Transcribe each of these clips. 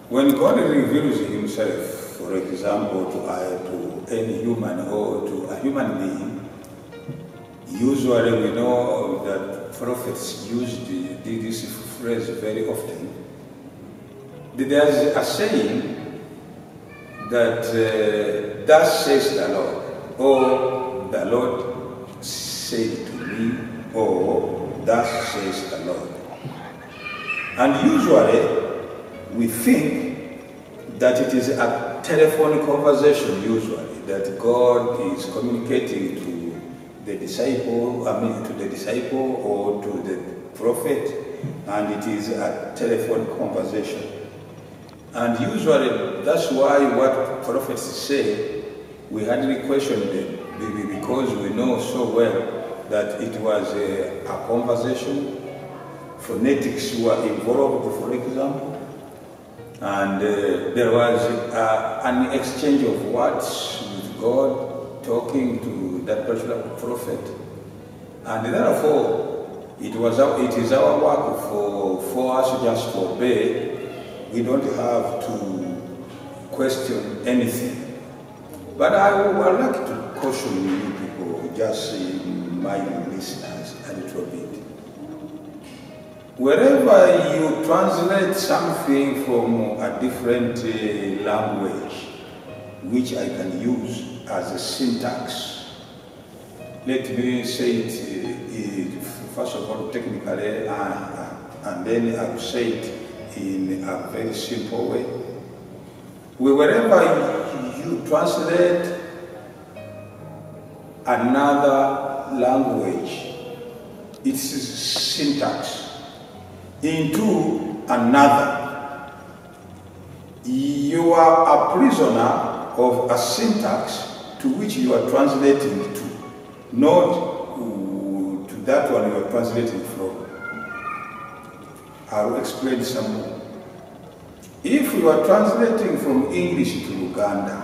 When God reveals himself, for example, to any human or to a human being, usually we know that prophets used this phrase very often. There's a saying that thus says the Lord, or the Lord said to me, or thus says the Lord. And usually we think that it is a telephone conversation, usually, that God is communicating to the disciple, to the disciple or to the prophet, and it is a telephone conversation. And usually that's why what prophets say, we hardly question them, because we know so well that it was a conversation. Phonetics were involved, for example, and there was an exchange of words with God talking to that particular prophet, and therefore it is our work for us just to obey. We don't have to question anything. But I would like to caution you people, just my listeners, a little bit. Wherever you translate something from a different language, which I can use as a syntax, let me say it first of all technically, and then I will say it in a very simple way. Wherever you translate another language, its syntax, into another, you are a prisoner of a syntax to which you are translating to, not to that one you are translating from. I will explain some more. If you are translating from English to Luganda,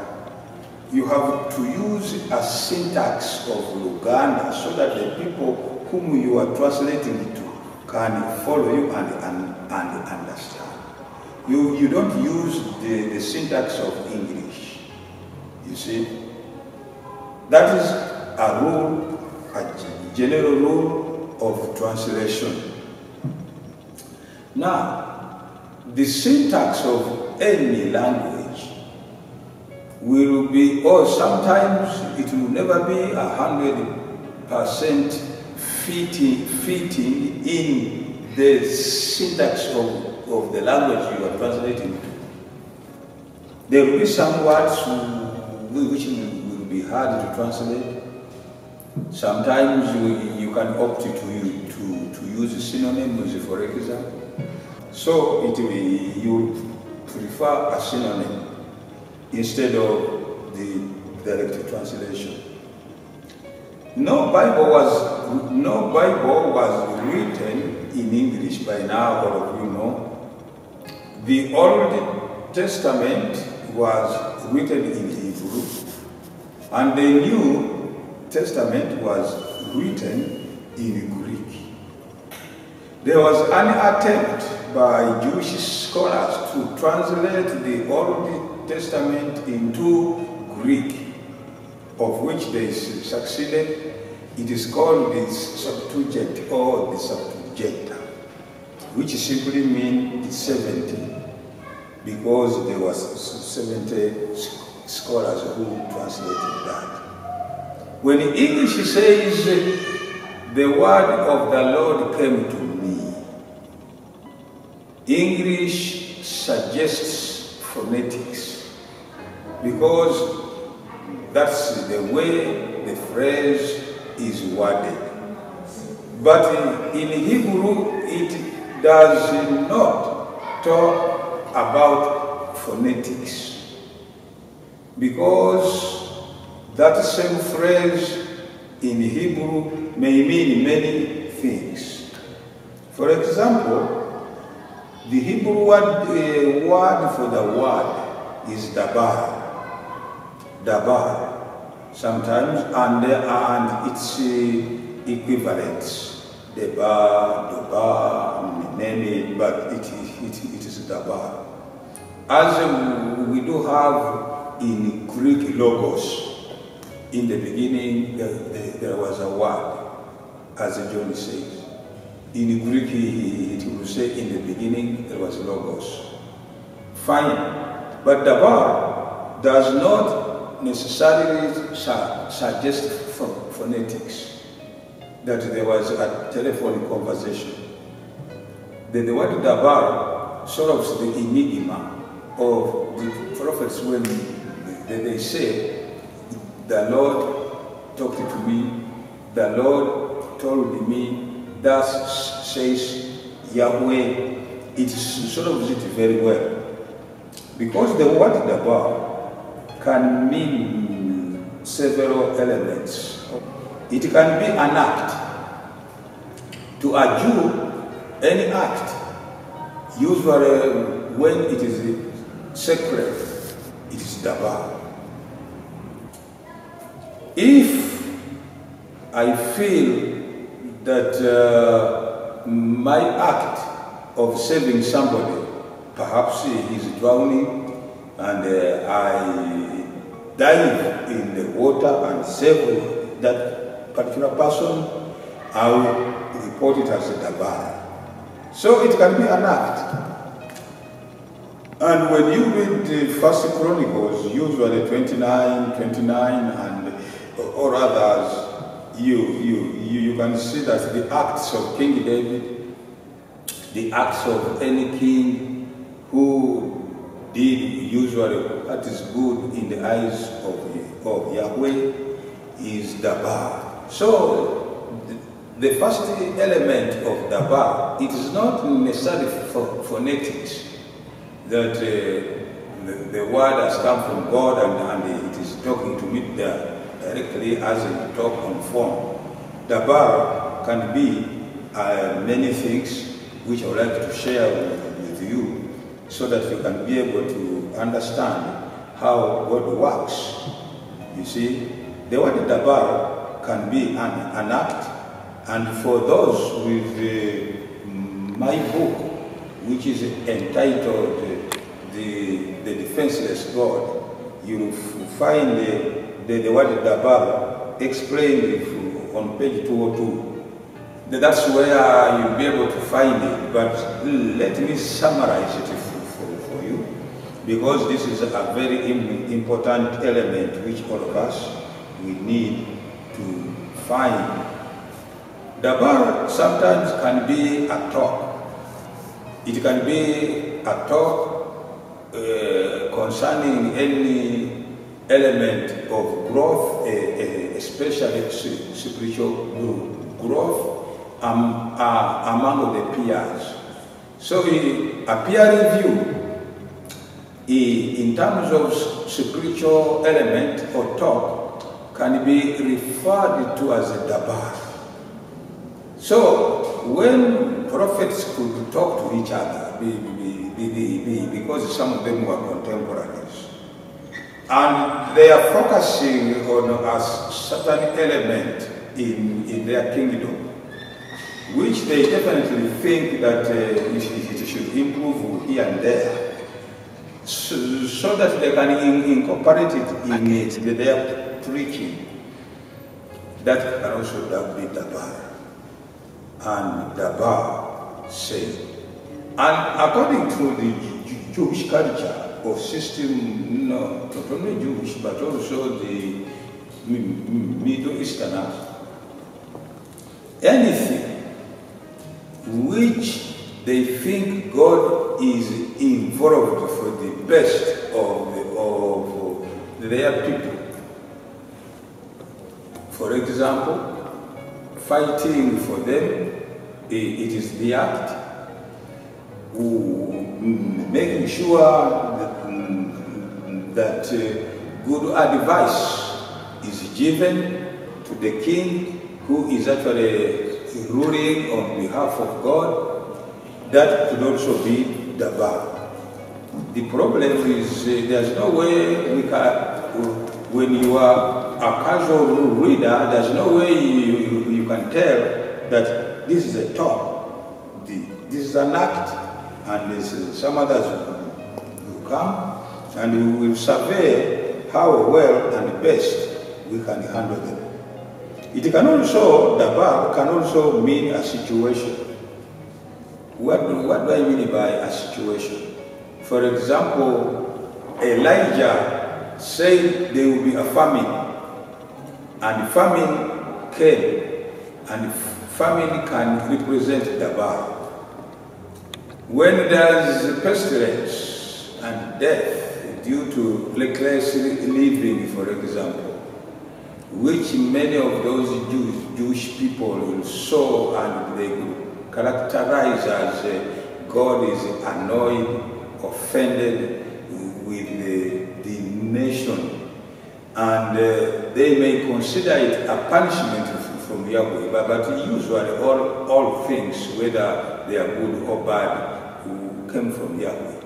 you have to use a syntax of Luganda so that the people whom you are translating to can follow you and understand. You don't use the syntax of English. You see? That is a rule, a general rule of translation. Now, the syntax of any language will be, or sometimes it will never be 100% fitting in the syntax of the language you are translating to. There will be some words which will be hard to translate. Sometimes you can opt to use synonyms, for example. So you prefer a synonym instead of the direct translation. No Bible was written in English by now, all of you know. The Old Testament was written in Hebrew, and the New Testament was written in Greek. There was an attempt by Jewish scholars to translate the Old Testament into Greek, of which they succeeded. It is called the Septuagint or the Septuaginta, which simply means the 70, because there was 70 scholars who translated that. When English says, the word of the Lord came to me, English suggests phonetics, because that's the way the phrase is worded. But in Hebrew, it does not talk about phonetics, because that same phrase in Hebrew may mean many things. For example, the Hebrew word for the word is Dabar. Dabar. Sometimes, and its equivalents, Dabar, name it, but it is Dabar. as we do have in Greek logos, in the beginning there was a word, as John says. In Greek it will say in the beginning there was logos. Fine, but Dabar does not necessarily suggest phonetics, that there was a telephone conversation. The word Dabar solves the enigma of the prophets when they say, the Lord talked to me, the Lord told me, thus says Yahweh. It solves it very well. Because the word Dabar can mean several elements. It can be an act. To a Jew, any act, usually when it is sacred, it is Dabar. If I feel that my act of saving somebody, perhaps he is drowning, and I dive in the water and save that particular person, I will report it as a Dabar. So it can be an act. And when you read the First Chronicles, usually 29, and or others, you can see that the acts of King David, the acts of any king who did usually what is good in the eyes of Yahweh is Dabar. So the first element of Dabar, it is not necessarily phonetics, that the word has come from God and it is talking to me directly as a talk on phone. Dabar can be many things which I would like to share with you so that you can be able to understand how God works. You see, the word Dabar can be an act, and for those with my book, which is entitled The Defenseless God, you will find the word Dabar explained on page 202. That's where you'll be able to find it, but let me summarize it for you, because this is a very important element which all of us we need to find. Dabar sometimes can be a talk. It can be a talk concerning any element of growth, especially spiritual growth among the peers. So a peer review, in terms of spiritual element or talk, can be referred to as a Dabar. So when prophets could talk to each other, because some of them were contemporaries, and they are focusing on a certain element in their kingdom, which they definitely think that it should improve here and there, so that they can incorporate it in their preaching. That can also be Dabar. And Dabar said, and according to the Jewish culture or system, not only Jewish but also the Middle Easterners, anything which they think God is involved for the best of their people. For example, fighting for them, it is the act. Making sure that good advice is given to the king who is actually ruling on behalf of God, that could also be Dabar. The problem is there's no way we can, when you are a casual reader, there's no way you can tell that this is a talk, this is an act, and this is some others you come, and we will survey how well and best we can handle them. It can also, Dabar can also mean a situation. What do I mean by a situation? For example, Elijah said there will be a famine, and famine came, and famine can represent Dabar. When there is pestilence and death due to reckless living, for example, which many of those Jewish people will sow, and they will characterize as God is annoyed, offended with the nation, and they may consider it a punishment from Yahweh, but usually all things, whether they are good or bad, came from Yahweh.